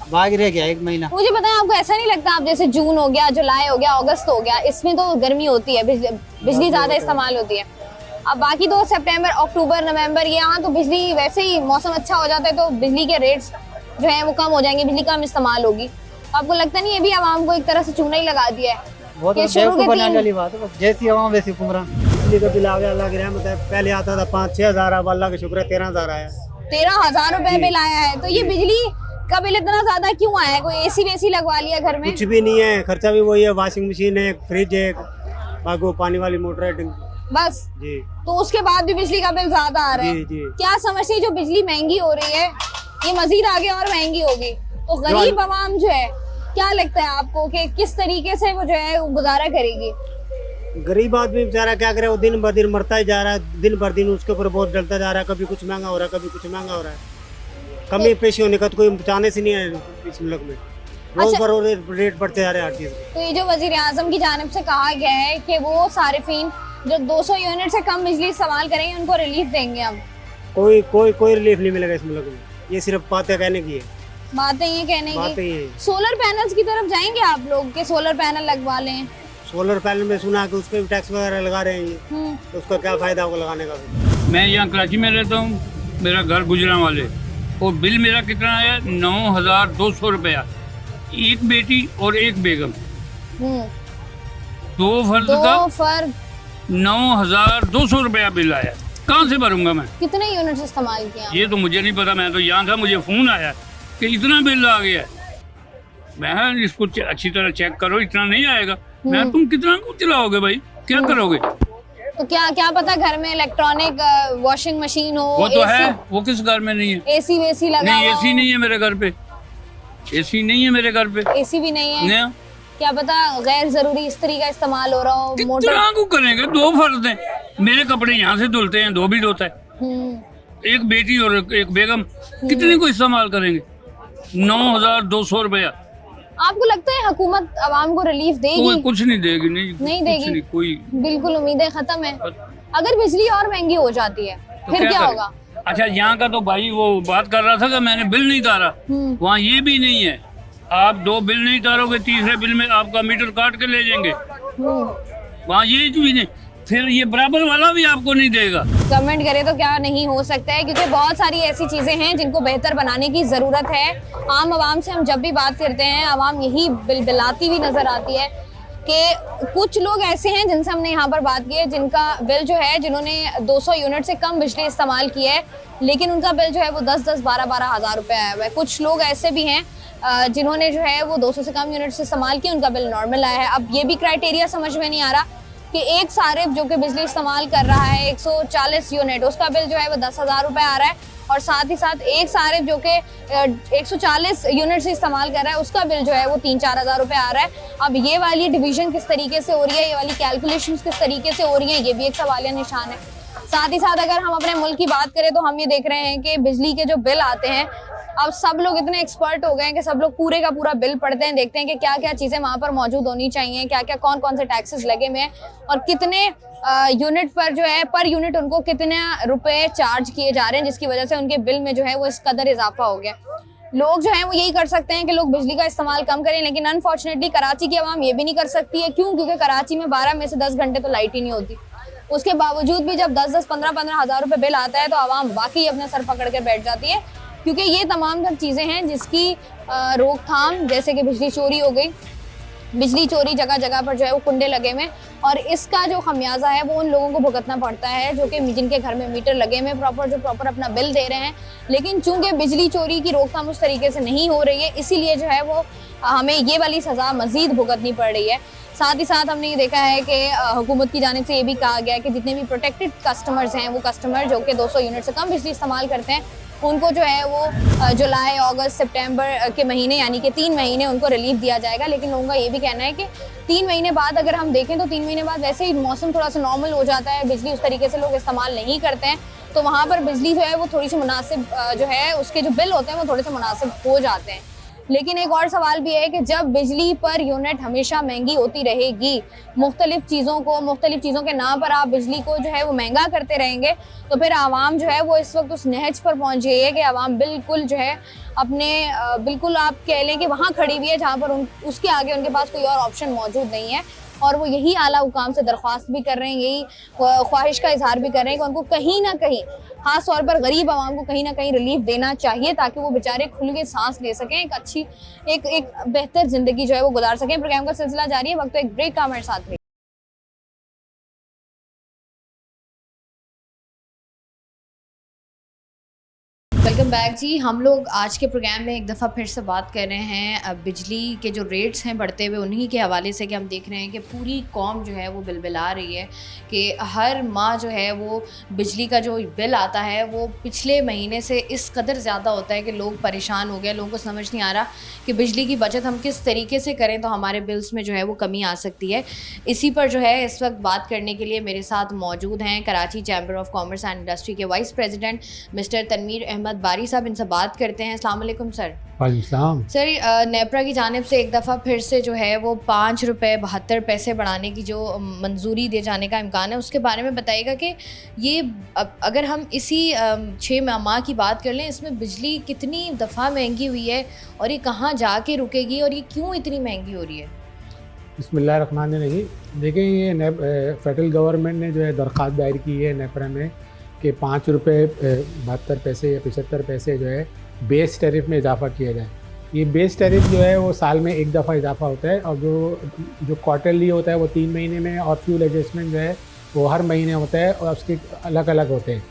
बाकी रह गया 1 महीना। मुझे बताएं, आपको ऐसा नहीं लगता आप जैसे जून हो गया, जुलाई हो गया, अगस्त हो गया, इसमें तो गर्मी होती है, बिजली ज्यादा इस्तेमाल होती है। अब बाकी तो सितंबर, अक्टूबर, नवंबर, यहाँ तो बिजली वैसे ही मौसम अच्छा हो जाता है तो बिजली के रेट्स जो है वो कम हो जाएंगे, बिजली कम इस्तेमाल होगी। आपको लगता नहीं ये भी आवाम को एक तरह से चूना ही लगा दिया है? वो तो ये शुरू के बेवकूफ बनाने तीन- वाली बात है, बस जैसी आवाम वैसी हुक्मरान। बिजली का बिल आ गया, अल्लाह की रहमत है। पहले आता था 5-6 हज़ार, अब अल्लाह का शुक्र है 13,000 आया। 13,000 रुपए बिल आया है। तो ये बिजली का बिल इतना ज्यादा क्यों आया है? कोई एसी वेसी लगवा लिया घर में? कुछ भी नहीं है, खर्चा भी वही है। वॉशिंग मशीन है, फ्रिज है, बाकी वो पानी वाली मोटर है बस। जी। तो उसके बाद भी बिजली का बिल ज्यादा आ रहा है। जी, जी। क्या समझते हैं जो बिजली महंगी हो रही है ये मजीद आगे और महंगी होगी तो गरीब आवाम जो है, क्या लगता है आपको कि किस तरीके से वो जो है वो गुजारा करेगी? गरीब आदमी बेचारा क्या करे, वो दिन ब दिन मरता ही जा रहा है। दिन भर दिन उसके ऊपर बहुत डलता जा रहा है। कभी कुछ महंगा हो रहा है, कभी कुछ महंगा हो रहा है। कमी पेशी होने का तो कोई चांस ही नहीं है इस मुल्क में। रोज अच्छा। पर रेट बढ़ते जा रहे हैं हर चीज के। तो ये जो वजीर आजम की जानिब से कहा गया है कि वो सारिफीन जो 200 यूनिट से कम बिजली इस्तेमाल करेंगे उनको रिलीफ देंगे हम, कोई रिलीफ नहीं मिलेगा इस मुल्क में। ये सिर्फ बातें कहने की है, बातें ये कहने बातें की। ये है। सोलर पैनल्स की तरफ जाएंगे आप लोग के सोलर पैनल लगवा लें? सोलर पैनल में सुना कि उस पर भी टैक्स वगैरह लगा रहे हैं ये, तो उसका क्या फायदा होगा लगाने का? मैं यहाँ कराची में रहता हूँ, मेरा घर गुजरांवाले, और बिल मेरा कितना है 9,200 रुपया। एक बेटी और एक बेगम, दो फर्द का 9,200 रुपया बिल आया। कहाँ से भरूंगा मैं? कितने यूनिट इस्तेमाल किया? ये तो मुझे नहीं पता, मैं तो यहाँ था, मुझे फोन आया कि इतना बिल आ गया। मैं इसको अच्छी तरह चेक करो, इतना नहीं आएगा। मैं तुम कितना कुछ चलाओगे भाई, क्या करोगे? तो क्या पता घर में इलेक्ट्रॉनिक वॉशिंग मशीन हो, वो तो है, वो किस घर में नहीं है? एसी वेसी लगा नहीं, हुआ एसी हो? नहीं है मेरे घर पे, एसी नहीं है मेरे घर पे। एसी भी नहीं है? नहीं। क्या पता गैर जरूरी इस्त्री का इस्तेमाल हो रहा हो, मोटर। कितना को करेंगे? दो फर्ज हैं, मेरे कपड़े यहाँ से धुलते हैं, दो भी धोता है। एक बेटी और एक बेगम, कितने को इस्तेमाल करेंगे? 9,200 रुपया। आपको लगता है हुकूमत आवाम को रिलीफ देगी? कोई कुछ नहीं देगी, नहीं कुछ देगी? नहीं, कोई। बिल्कुल उम्मीदें खत्म है। अगर बिजली और महंगी हो जाती है तो फिर क्या करें? होगा? अच्छा, यहाँ का तो भाई वो बात कर रहा था कि मैंने बिल नहीं तारा, वहाँ ये भी नहीं है। आप 2 बिल नहीं तारोगे, तीसरे बिल में आपका मीटर काट के ले जाएंगे। वहाँ ये भी नहीं, फिर ये बराबर वाला भी आपको नहीं देगा। कमेंट करे तो क्या नहीं हो सकता है, क्योंकि बहुत सारी ऐसी चीजें हैं जिनको बेहतर बनाने की जरूरत है। आम आवाम से हम जब भी बात करते हैं, आवाम यही बिलबिलाती हुई नजर आती है कि कुछ लोग ऐसे हैं जिनसे हमने यहाँ पर बात की है, जिनका बिल जो है, जिन्होंने 200 यूनिट से कम बिजली इस्तेमाल की है, लेकिन उनका बिल जो है वो 10-10, 12-12 हज़ार रुपये आया हुआ है। कुछ लोग ऐसे भी हैं जिन्होंने जो है वो 200 से कम यूनिट से इस्तेमाल किया, उनका बिल नॉर्मल आया है। अब ये भी क्राइटेरिया समझ में नहीं आ रहा कि एक सारिफ जो कि बिजली इस्तेमाल कर रहा है 140 यूनिट, उसका बिल जो है वो 10,000 रुपये आ रहा है, और साथ ही साथ एक सारिफ जो कि 140 यूनिट से इस्तेमाल कर रहा है, उसका बिल जो है वो 3-4 हज़ार रुपये आ रहा है। अब ये वाली डिवीजन किस तरीके से हो रही है, ये वाली कैलकुलेशंस किस तरीके से हो रही है, ये भी एक सवालिया निशान है। साथ ही साथ अगर हम अपने मुल्क की बात करें तो हम ये देख रहे हैं कि बिजली के जो बिल आते हैं, अब सब लोग इतने एक्सपर्ट हो गए हैं कि सब लोग पूरे का पूरा बिल पढ़ते हैं, देखते हैं कि क्या क्या चीज़ें वहाँ पर मौजूद होनी चाहिए, क्या क्या कौन से टैक्सेस लगे हुए हैं, और कितने यूनिट पर जो है पर यूनिट उनको कितने रुपए चार्ज किए जा रहे हैं, जिसकी वजह से उनके बिल में जो है वो इस कदर इजाफा हो गया। लोग जो है वो यही कर सकते हैं कि लोग बिजली का इस्तेमाल कम करें, लेकिन अनफॉर्चुनेटली कराची की आवाम ये भी नहीं कर सकती है। क्यों? क्योंकि कराची में 12 में से 10 घंटे तो लाइट ही नहीं होती। उसके बावजूद भी जब 10-10, 15-15 हज़ार रुपये बिल आता है तो आवाम वाकई अपना सर पकड़ कर बैठ जाती है, क्योंकि ये तमाम सब चीज़ें हैं जिसकी रोकथाम, जैसे कि बिजली चोरी हो गई, बिजली चोरी जगह जगह पर जो है वो कुंडे लगे हुए, और इसका जो खमियाजा है वो उन लोगों को भुगतना पड़ता है जो कि जिनके घर में मीटर लगे हुए जो प्रॉपर अपना बिल दे रहे हैं। लेकिन चूंकि बिजली चोरी की रोकथाम उस तरीके से नहीं हो रही है, इसीलिए जो है वो हमें ये वाली सज़ा मज़ीद भुगतनी पड़ रही है। साथ ही साथ हमने ये देखा है कि हुकूमत की जानिब से ये भी कहा गया है कि जितने भी प्रोटेक्टेड कस्टमर्स हैं, वो कस्टमर जो कि 200 यूनिट से कम बिजली इस्तेमाल करते हैं, उनको जो है वो जुलाई, अगस्त, सितंबर के महीने यानी कि 3 महीने उनको रिलीफ दिया जाएगा। लेकिन लोगों का ये भी कहना है कि 3 महीने बाद अगर हम देखें तो 3 महीने बाद वैसे ही मौसम थोड़ा सा नॉर्मल हो जाता है, बिजली उस तरीके से लोग इस्तेमाल नहीं करते हैं, तो वहाँ पर बिजली जो है वो थोड़ी सी मुनासिब जो है उसके जो बिल होते हैं वो थोड़े से मुनासिब हो जाते हैं। लेकिन एक और सवाल भी है कि जब बिजली पर यूनिट हमेशा महंगी होती रहेगी, मुख्तलिफ चीज़ों के नाम पर आप बिजली को जो है वो महंगा करते रहेंगे, तो फिर आवाम जो है वो इस वक्त उस नहज पर पहुंच गई है कि आवाम बिल्कुल जो है अपने बिल्कुल आप कह लें कि वहाँ खड़ी हुई है जहाँ पर उसके आगे उनके पास कोई और ऑप्शन मौजूद नहीं है। और वो यही आला हुकाम से दरख्वास्त भी कर रहे हैं, यही ख्वाहिश का इजहार भी कर रहे हैं कि उनको कहीं ना कहीं, खास तौर पर गरीब आवाम को कहीं ना कहीं रिलीफ देना चाहिए ताकि वो बेचारे खुल के सांस ले सकें, एक अच्छी एक बेहतर जिंदगी जो है वो गुजार सकें। प्रोग्राम का सिलसिला जारी है, वक्त एक ब्रेक का हमारे साथ रहिए। वेलकम बैक जी। हम लोग आज के प्रोग्राम में एक दफ़ा फिर से बात कर रहे हैं बिजली के जो रेट्स हैं बढ़ते हुए, उन्हीं के हवाले से कि हम देख रहे हैं कि पूरी कौम जो है वो बिलबिला रही है कि हर माह जो है वो बिजली का जो बिल आता है वो पिछले महीने से इस कदर ज़्यादा होता है कि लोग परेशान हो गए। लोगों को समझ नहीं आ रहा कि बिजली की बचत हम किस तरीके से करें तो हमारे बिल्स में जो है वो कमी आ सकती है। इसी पर जो है इस वक्त बात करने के लिए मेरे साथ मौजूद हैं Karachi chamber of commerce and industry के vice president mister Tanveer Ahmed Bari Sahab. इनसे बात करते हैं। अस्सलाम वालेकुम सर। वालेकुम सर, नेपरा की जानिब से एक दफ़ा फिर से जो है वो 5 रुपये 72 पैसे बढ़ाने की जो मंजूरी दिए जाने का इम्कान है, उसके बारे में बताइएगा कि ये अगर हम इसी 6 माह की बात कर लें, इसमें बिजली कितनी दफ़ा महंगी हुई है और ये कहाँ जाके रुकेगी और ये क्यों इतनी महंगी हो रही है? बिस्मिल्लाहिर्रहमानिर्रहीम। देखिए, ये फेडरल गवर्नमेंट ने जो है दरख्वास्त दायर की है नेपरा में कि 5 रुपये 72 पैसे या 75 पैसे जो है बेस टैरिफ में इजाफ़ा किया जाए। ये बेस टैरिफ जो है वो साल में एक दफ़ा इजाफ़ा होता है और जो क्वार्टरली होता है वो 3 महीने में, और फ्यूल एडजस्टमेंट जो है वो हर महीने होता है और उसके अलग अलग होते हैं।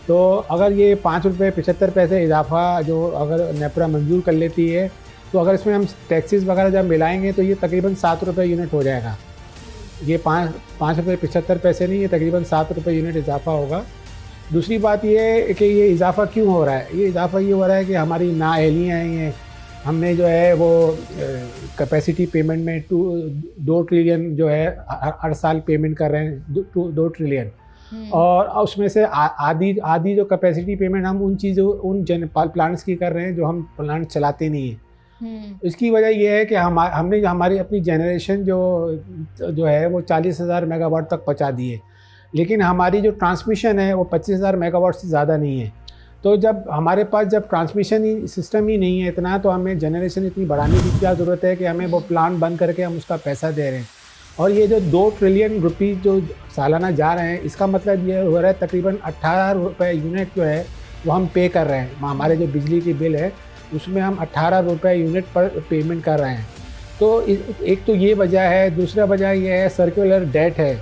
तो अगर ये 5 रुपये 75 पैसे इजाफ़ा जो अगर नेपरा मंजूर कर लेती है, तो अगर इसमें हम टैक्सेस वगैरह जब मिलाएंगे तो ये तकरीबन 7 रुपये यूनिट हो जाएगा। ये 5 रुपये 75 पैसे नहीं, ये तकरीबन 7 रुपये यूनिट इजाफ़ा होगा। दूसरी बात ये है कि ये इजाफ़ा क्यों हो रहा है? ये इजाफ़ा ये हो रहा है कि हमारी नाअहलियाँ हैं, हमने जो है वो कैपेसिटी पेमेंट में 2 ट्रिलियन जो है हर साल पेमेंट कर रहे हैं, 2 ट्रिलियन, और उसमें से आधी जो कैपेसिटी पेमेंट हम उन प्लांट्स की कर रहे हैं जो हम प्लांट चलाते नहीं हैं। इसकी वजह यह है कि हमने हमारी अपनी जनरेशन जो है वो 40,000 मेगावाट तक पहुँचा दी है, लेकिन हमारी जो ट्रांसमिशन है वो 25,000 मेगावाट से ज़्यादा नहीं है। तो जब हमारे पास जब ट्रांसमिशन ही सिस्टम ही नहीं है इतना, तो हमें जनरेशन इतनी बढ़ाने की क्या ज़रूरत है कि हमें वो प्लांट बंद करके हम उसका पैसा दे रहे हैं। और ये जो 2 ट्रिलियन रुपीज़ जो सालाना जा रहे हैं, इसका मतलब ये हो रहा है तकरीबन 18 रुपये यूनिट जो है वो हम पे कर रहे हैं। हमारे जो बिजली की बिल है उसमें हम 18 रुपये यूनिट पर पेमेंट कर रहे हैं। तो एक तो ये वजह है। दूसरा वजह ये है सर्कुलर डेट है।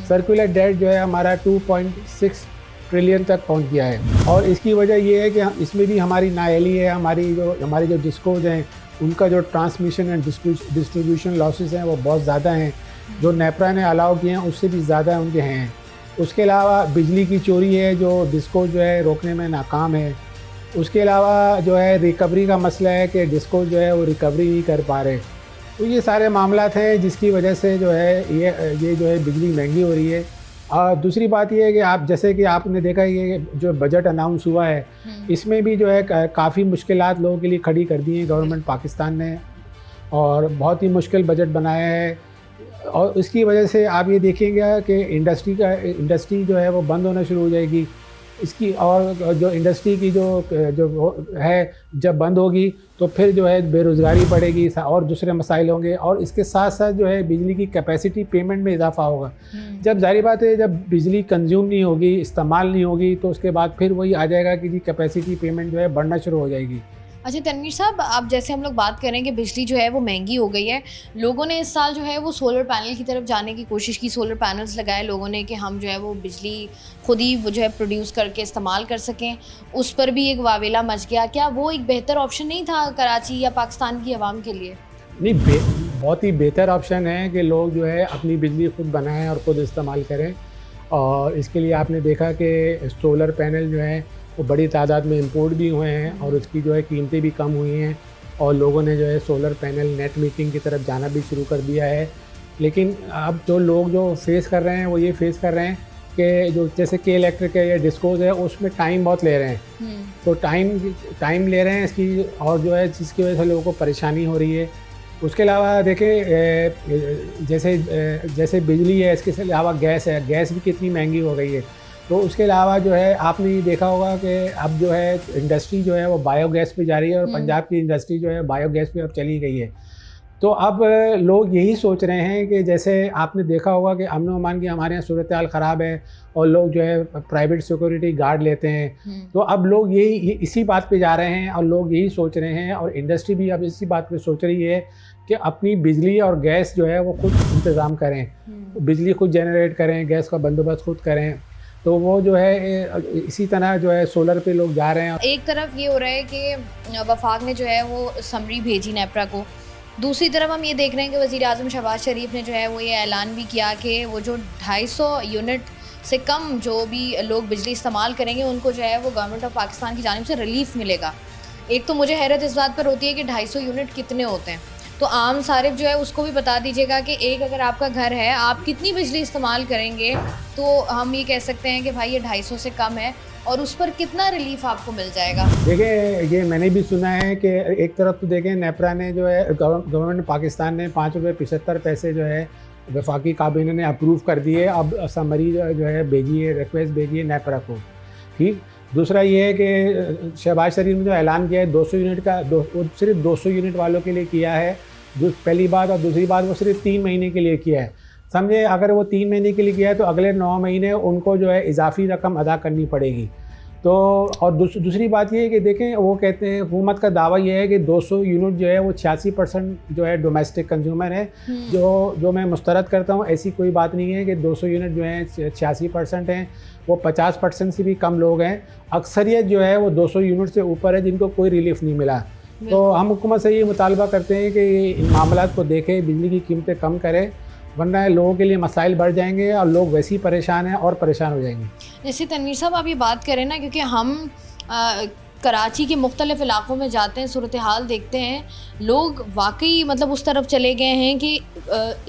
सर्कुलर डेट जो है हमारा 2.6 ट्रिलियन तक पहुंच गया है, और इसकी वजह ये है कि इसमें भी हमारी नाअहली है। हमारी जो डिस्कोज हैं उनका जो ट्रांसमिशन एंड डिस्ट्रीब्यूशन लॉसेस हैं वो बहुत ज़्यादा हैं, जो नेपरा ने अलाउ किए हैं उससे भी ज़्यादा उनके हैं। उसके अलावा बिजली की चोरी है जो डिस्को जो है रोकने में नाकाम है। उसके अलावा जो है रिकवरी का मसला है कि डिस्को जो है वो रिकवरी नहीं कर पा रहे। तो ये सारे मामलात हैं जिसकी वजह से जो है ये जो है बिजली महंगी हो रही है। और दूसरी बात ये है कि आप जैसे कि आपने देखा ये जो बजट अनाउंस हुआ है, इसमें भी जो है काफ़ी मुश्किलात लोगों के लिए खड़ी कर दी हैं गवर्नमेंट पाकिस्तान ने, और बहुत ही मुश्किल बजट बनाया है। और इसकी वजह से आप ये देखेंगे कि इंडस्ट्री जो है वो बंद होना शुरू हो जाएगी इसकी, और जो इंडस्ट्री की जो है जब बंद होगी तो फिर जो है बेरोज़गारी बढ़ेगी और दूसरे मसाइल होंगे, और इसके साथ साथ जो है बिजली की कैपेसिटी पेमेंट में इजाफा होगा। जब जाहिर बात है जब बिजली कंज्यूम नहीं होगी, इस्तेमाल नहीं होगी, तो उसके बाद फिर वही आ जाएगा कि जी कैपेसिटी पेमेंट जो है बढ़ना शुरू हो जाएगी। अच्छा तनवीर साहब, आप जैसे हम लोग बात करें कि बिजली जो है वो महंगी हो गई है, लोगों ने इस साल जो है वो सोलर पैनल की तरफ जाने की कोशिश की, सोलर पैनल्स लगाए लोगों ने कि हम जो है वो बिजली खुद ही जो है प्रोड्यूस करके इस्तेमाल कर सकें। उस पर भी एक वावेला मच गया। क्या वो एक बेहतर ऑप्शन नहीं था कराची या पाकिस्तान की आवाम के लिए? नहीं, बहुत ही बेहतर ऑप्शन है कि लोग जो है अपनी बिजली खुद बनाएं और ख़ुद इस्तेमाल करें। और इसके लिए आपने देखा कि सोलर पैनल जो है वो बड़ी तादाद में इंपोर्ट भी हुए हैं और उसकी जो है कीमतें भी कम हुई हैं, और लोगों ने जो है सोलर पैनल नेट मीटिंग की तरफ जाना भी शुरू कर दिया है। लेकिन अब जो लोग जो फेस कर रहे हैं वो ये फेस कर रहे हैं कि जो जैसे के इलेक्ट्रिक है या डिस्कोज है उसमें टाइम बहुत ले रहे हैं, तो टाइम ले रहे हैं इसकी, और जो है जिसकी वजह से लोगों को परेशानी हो रही है। उसके अलावा देखें जैसे बिजली है, इसके अलावा गैस है, गैस भी कितनी महंगी हो गई है। तो उसके अलावा जो है आपने ये देखा होगा कि अब जो है इंडस्ट्री जो है वो बायोगैस पे जा रही है, और पंजाब की इंडस्ट्री जो है बायोगैस पे अब चली गई है। तो अब लोग यही सोच रहे हैं कि जैसे आपने देखा होगा कि अमन अमान की हमारे यहाँ सूरत हाल ख़राब है और लोग जो है प्राइवेट सिक्योरिटी गार्ड लेते हैं, तो अब लोग यही इसी बात पे जा रहे हैं और लोग यही सोच रहे हैं और इंडस्ट्री भी अब इसी बात पे सोच रही है कि अपनी बिजली और गैस जो है वो खुद इंतज़ाम करें, बिजली खुद जनरेट करें, गैस का बंदोबस्त खुद करें। तो वो जो है इसी तरह जो है सोलर पे लोग जा रहे हैं। एक तरफ ये हो रहा है कि वफाक ने जो है वो समरी भेजी नेपरा को, दूसरी तरफ हम ये देख रहे हैं कि वज़ीर आज़म शहबाज शरीफ ने जो है वो ये ऐलान भी किया कि वो जो 250 यूनिट से कम जो भी लोग बिजली इस्तेमाल करेंगे उनको जो है वो गवर्नमेंट ऑफ पाकिस्तान की जानिब से रिलीफ मिलेगा। एक तो मुझे हैरत इस बात पर होती है कि 250 यूनिट कितने होते हैं, तो आम सारिफ जो है उसको भी बता दीजिएगा कि एक अगर आपका घर है आप कितनी बिजली इस्तेमाल करेंगे, तो हम ये कह सकते हैं कि भाई ये 250 से कम है और उस पर कितना रिलीफ आपको मिल जाएगा। देखिए ये मैंने भी सुना है कि एक तरफ तो देखें नेपरा ने जो है गवर्नमेंट पाकिस्तान ने 5.75 जो है वफाकी काबीना ने अप्रूव कर दिए। अब समरी जो है भेजिए, रिक्वेस्ट भेजिए नेपरा को, ठीक। दूसरा ये है कि शहबाज शरीफ ने जो ऐलान किया है 200 यूनिट का, सिर्फ 200 यूनिट वालों के लिए किया है, पहली बात। और दूसरी बात वो सिर्फ 3 महीने के लिए किया है। समझे, अगर वो 3 महीने के लिए किया है तो अगले 9 महीने उनको जो है इजाफी रकम अदा करनी पड़ेगी। तो और दूसरी बात ये है कि देखें वो कहते हैं, हुकूमत का दावा ये है कि 200 यूनिट जो है वो 86% जो है डोमेस्टिक कंज्यूमर है, जो मैं मुस्तरद करता हूँ। ऐसी कोई बात नहीं है कि 200 यूनिट जो है 86% हैं, वो 50% से भी कम लोग हैं। अक्सरियत जो है वो 200 यूनिट से ऊपर है जिनको कोई रिलीफ नहीं मिला। तो हम हुकूमत से ये मुतालबा करते हैं कि इन मामलात को देखें, बिजली की कीमतें कम करें, वरना लोगों के लिए मसाइल बढ़ जाएंगे और लोग वैसे ही परेशान हैं और परेशान हो जाएंगे। जैसे तनवीर साहब आप ये बात करें ना, क्योंकि हम कराची के मुख्तलिफ इलाक़ों में जाते हैं, सूरत हाल देखते हैं, लोग वाकई मतलब उस तरफ चले गए हैं कि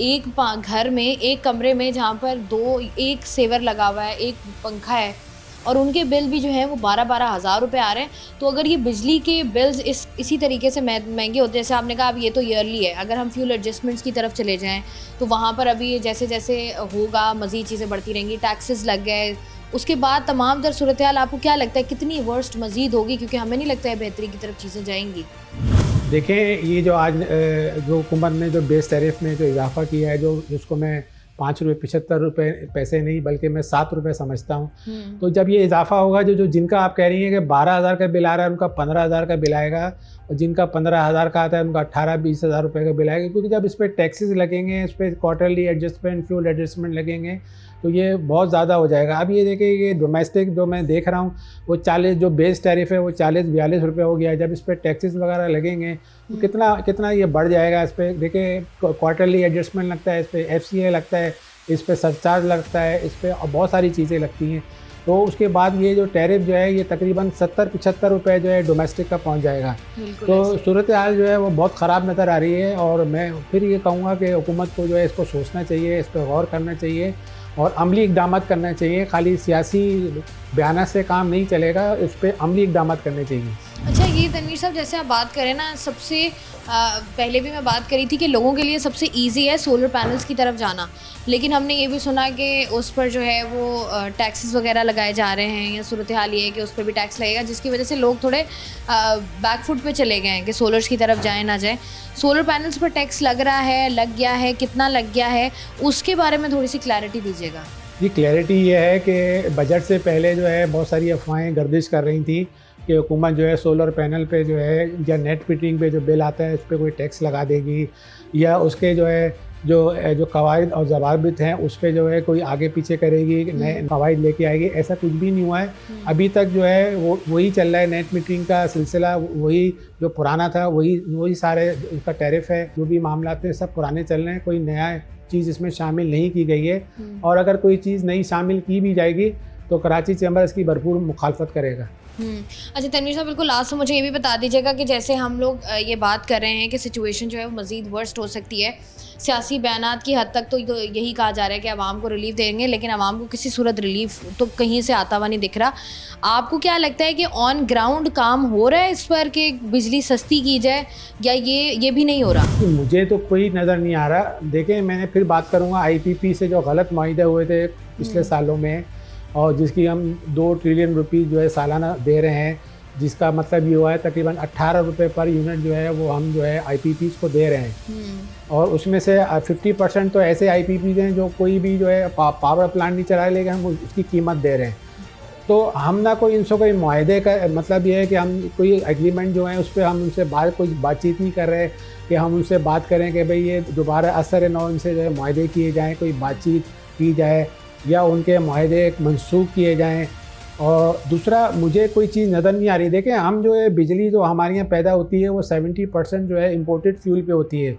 एक घर में, एक कमरे में जहाँ पर एक सेवर लगा हुआ है, एक पंखा है और उनके बिल भी जो हैं वो 12-12 हज़ार रुपये आ रहे हैं। तो अगर ये बिजली के बिल्स इसी तरीके से महंगे होते हैं, जैसे आपने कहा अब ये तो ईयरली है, अगर हम फ्यूल एडजस्टमेंट्स की तरफ चले जाएं तो वहाँ पर अभी जैसे जैसे होगा मज़ीद चीज़ें बढ़ती रहेंगी, टैक्सेस लग गए, उसके बाद तमाम तर सूरत हाल आपको क्या लगता है कितनी वर्स्ट मज़ीद होगी? क्योंकि हमें नहीं लगता है बेहतरी की तरफ चीज़ें जाएंगी। देखें ये जो आज जो हुकूमत ने जो बेस टैरिफ में जो इजाफा किया है, जिसको मैं 5.75 रुपये पैसे नहीं बल्कि मैं 7 रुपये समझता हूँ। तो जब ये इजाफा होगा, जो जिनका आप कह रही हैं कि 12,000 का बिल आ रहा है उनका 15,000 का बिल आएगा, और जिनका 15,000 का आता है उनका 18-20 हज़ार रुपये का बिल आएगा। क्योंकि जब इस पर टैक्सेस लगेंगे, इस पर क्वार्टरली एडजस्टमेंट, फ्यूल एडजस्टमेंट लगेंगे, तो ये बहुत ज़्यादा हो जाएगा। अब ये देखिए कि डोमेस्टिक जो मैं देख रहा हूँ वो 40, जो बेस टैरिफ है वो 40-42 रुपये हो गया है। जब इस पर टैक्सेस वगैरह लगेंगे तो कितना ये बढ़ जाएगा। इस पर देखिए क्वार्टरली एडजस्टमेंट लगता है, इस पर FCA लगता है, इस पर सरचार्ज लगता है, इस पर बहुत सारी चीज़ें लगती हैं। तो उसके बाद ये जो टैरिफ जो है ये तकरीबन 70-75 रुपये जो है डोमेस्टिक का पहुंच जाएगा। तो सूरत हाल जो है वो बहुत ख़राब नज़र आ रही है। और मैं फिर ये कहूँगा कि हुकूमत को जो है इसको सोचना चाहिए, इस पर गौर करना चाहिए और अमली इक़दाम करना चाहिए। खाली सियासी बयान से काम नहीं चलेगा, इस पर अमली इक़दाम करने चाहिए। अच्छा ये तनवीर साहब, जैसे आप बात करें ना, सबसे पहले भी मैं बात करी थी कि लोगों के लिए सबसे इजी है सोलर पैनल्स की तरफ जाना, लेकिन हमने ये भी सुना कि उस पर जो है वो टैक्सेस वगैरह लगाए जा रहे हैं, या सूरत हाल ये है कि उस पर भी टैक्स लगेगा, जिसकी वजह से लोग थोड़े बैकफुट पे चले गए हैं कि सोलर्स की तरफ जाएँ ना जाएँ। सोलर पैनल्स पर टैक्स लग रहा है, लग गया है, कितना लग गया है, उसके बारे में थोड़ी सी क्लैरिटी दीजिएगा। जी क्लैरिटी ये है कि बजट से पहले जो है बहुत सारी अफवाहें गर्दिश कर रही थी कि हुकूमत जो है सोलर पैनल पे जो है या नेट मीटरिंग पे जो बिल आता है उस पर कोई टैक्स लगा देगी, या उसके जो है जो कवायद और ज़वाबित हैं उस पर जो है कोई आगे पीछे करेगी, नए कवायद लेके आएगी। ऐसा कुछ भी नहीं हुआ है अभी तक। जो है वही चल रहा है, नेट मीटरिंग का सिलसिला वही जो पुराना था, वही सारे उसका टैरिफ है, जो भी मामला थे सब पुराने चल रहे हैं। कोई नया चीज़ इसमें शामिल नहीं की गई है, और अगर कोई चीज़ नई शामिल की भी जाएगी तो कराची चैम्बर इसकी भरपूर मुखालफत करेगा। अच्छा तनवीर साहब, बिल्कुल लास्ट में मुझे ये भी बता दीजिएगा कि जैसे हम लोग ये बात कर रहे हैं कि सिचुएशन जो है वो मज़ीद वर्स्ट हो सकती है, सियासी बयानात की हद तक तो यही कहा जा रहा है कि आवाम को रिलीफ देंगे, लेकिन आवाम को किसी सूरत रिलीफ तो कहीं से आता हुआ नहीं दिख रहा। आपको क्या लगता है कि ऑन ग्राउंड काम हो रहा है इस पर कि बिजली सस्ती की जाए, या ये भी नहीं हो रहा? मुझे तो कोई नज़र नहीं आ रहा। देखें, मैंने फिर बात करूँगा IPP से जो गलत मुआहदे हुए थे पिछले सालों में, और जिसकी हम 2 ट्रिलियन रुपीज़ जो है सालाना दे रहे हैं, जिसका मतलब ये हुआ है तकरीबन 18 रुपये पर यूनिट जो है वो हम जो है IPPs को दे रहे हैं। और उसमें से 50% तो ऐसे IPPs हैं जो कोई भी जो है पावर प्लांट नहीं चला, लेकिन हम उसकी कीमत दे रहे हैं। तो हम ना कोई इनसे कोई मुआहदे का मतलब ये है कि हम कोई एग्रीमेंट जो है उस पर हम उनसे कोई बातचीत नहीं कर रहे कि हम उनसे बात करें कि भाई ये दोबारा असर नौ उनसे जो है मुआहदे किए जाएँ, कोई बातचीत की जाए या उनके मुआहदे मनसूख किए जाएँ। और दूसरा मुझे कोई चीज़ नज़र नहीं आ रही। देखें, हम जो है बिजली जो हमारे यहाँ पैदा होती है वो 70% जो है इम्पोर्टेड फ्यूल पे होती है।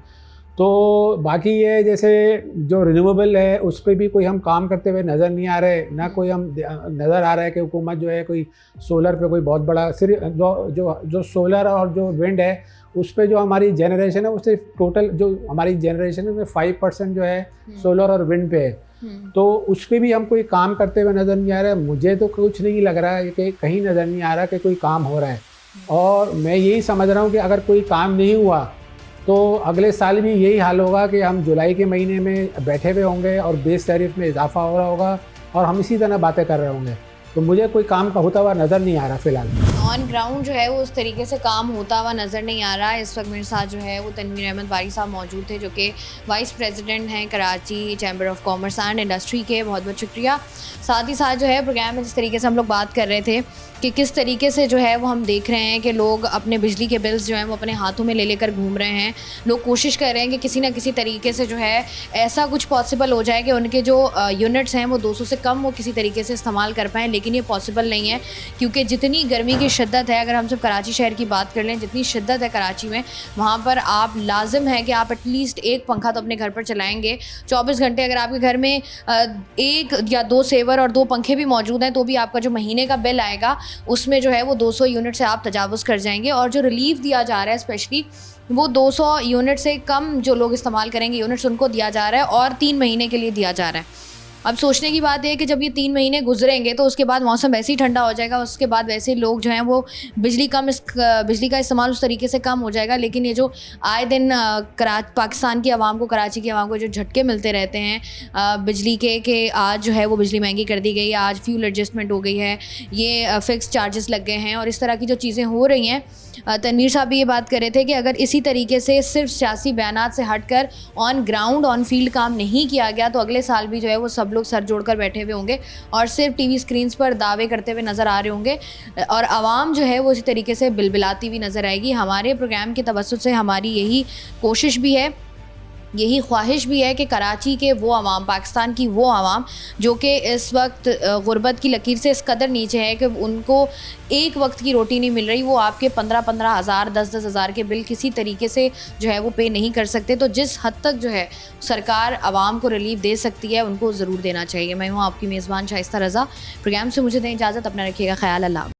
तो बाकी ये जैसे जो रिन्यूएबल है उस पर भी कोई हम काम करते हुए नज़र नहीं आ रहे, ना कोई हम नज़र आ रहा है कि हुकूमत जो है कोई सोलर पे कोई बहुत बड़ा सिर्फ जो सोलर और जो विंड है उस पे जो हमारी जनरेशन है वो सिर्फ टोटल जो हमारी जनरेशन है उसमें 5% जो है सोलर और विंड पे है। तो उस पर भी हम कोई काम करते हुए नज़र नहीं आ रहा है। मुझे तो कुछ नहीं लग रहा है कि कहीं नज़र नहीं आ रहा कि कोई काम हो रहा है। और मैं यही समझ रहा हूँ कि अगर कोई काम नहीं हुआ तो अगले साल भी यही हाल होगा कि हम जुलाई के महीने में बैठे हुए होंगे और बेस टैरिफ में इजाफा हो रहा होगा और हम इसी तरह बातें कर रहे होंगे। तो मुझे कोई काम का होता हुआ नज़र नहीं आ रहा फ़िलहाल। ऑन ग्राउंड जो है वो उस तरीके से काम होता हुआ नज़र नहीं आ रहा है। इस वक्त मेरे साथ जो है वो तनवीर अहमद बारी साहब मौजूद थे, जो कि वाइस प्रेसिडेंट हैं Karachi chamber of commerce and industry के। बहुत बहुत शुक्रिया। साथ ही साथ जो है प्रोग्राम में जिस तरीके से हम लोग बात कर रहे थे कि किस तरीके से जो है वो हम देख रहे हैं कि लोग अपने बिजली के बिल्स जो हैं वो अपने हाथों में ले लेकर घूम रहे हैं। लोग कोशिश कर रहे हैं कि किसी ना किसी तरीके से जो है ऐसा कुछ पॉसिबल हो जाए कि उनके जो यूनिट्स हैं वो 200 से कम वो किसी तरीके से इस्तेमाल कर पाएँ, लेकिन ये पॉसिबल नहीं है क्योंकि जितनी गर्मी की शिद्दत है, अगर हम सिर्फ कराची शहर की बात कर लें, जितनी शिद्दत है कराची में, वहाँ पर आप लाजिम है कि आप एटलीस्ट एक पंखा तो अपने घर पर चलाएँगे 24 घंटे। अगर आपके घर में 1 या 2 सेवर और 2 पंखे भी मौजूद हैं तो भी आपका जो महीने का बिल आएगा उसमें जो है वो 200 यूनिट से आप तजावुज़ कर जाएंगे। और जो रिलीफ दिया जा रहा है स्पेशली वो 200 यूनिट से कम जो लोग इस्तेमाल करेंगे यूनिट्स उनको दिया जा रहा है और 3 महीने के लिए दिया जा रहा है। अब सोचने की बात है कि जब ये 3 महीने गुजरेंगे तो उसके बाद मौसम वैसे ही ठंडा हो जाएगा, उसके बाद वैसे ही लोग जो हैं वो बिजली का इस्तेमाल उस तरीके से कम हो जाएगा। लेकिन ये जो आए दिन पाकिस्तान की आवाम को, कराची की आवाम को जो झटके मिलते रहते हैं बिजली के, कि आज जो है वो बिजली महंगी कर दी गई है, आज फ्यूल एडजस्टमेंट हो गई है, ये फ़िक्स चार्जेस लग गए हैं और इस तरह की जो चीज़ें हो रही हैं। तनवीर साहब भी ये बात कर रहे थे कि अगर इसी तरीके से सिर्फ सियासी बयानात से हटकर ऑन ग्राउंड ऑन फील्ड काम नहीं किया गया तो अगले साल भी जो है वो सब लोग सर जोड़कर बैठे हुए होंगे और सिर्फ टीवी स्क्रीन्स पर दावे करते हुए नज़र आ रहे होंगे और आवाम जो है वो इसी तरीके से बिलबिलाती हुई नज़र आएगी। हमारे प्रोग्राम के तवज्जुह से हमारी यही कोशिश भी है, यही ख्वाहिश भी है कि कराची के वो आवाम, पाकिस्तान की वो आवाम जो कि इस वक्त गुर्बत की लकीर से इस कदर नीचे है कि उनको एक वक्त की रोटी नहीं मिल रही, वो आपके 15-15 हज़ार 10-10 हज़ार के बिल किसी तरीके से जो है वो पे नहीं कर सकते। तो जिस हद तक जो है सरकार आवाम को रिलीफ दे सकती है उनको ज़रूर देना चाहिए। मैं हूँ आपकी मेज़बान शाइस्ता रज़ा। प्रोग्राम से मुझे दें इजाज़त, अपना रखिएगा ख्याल। अल्लाह।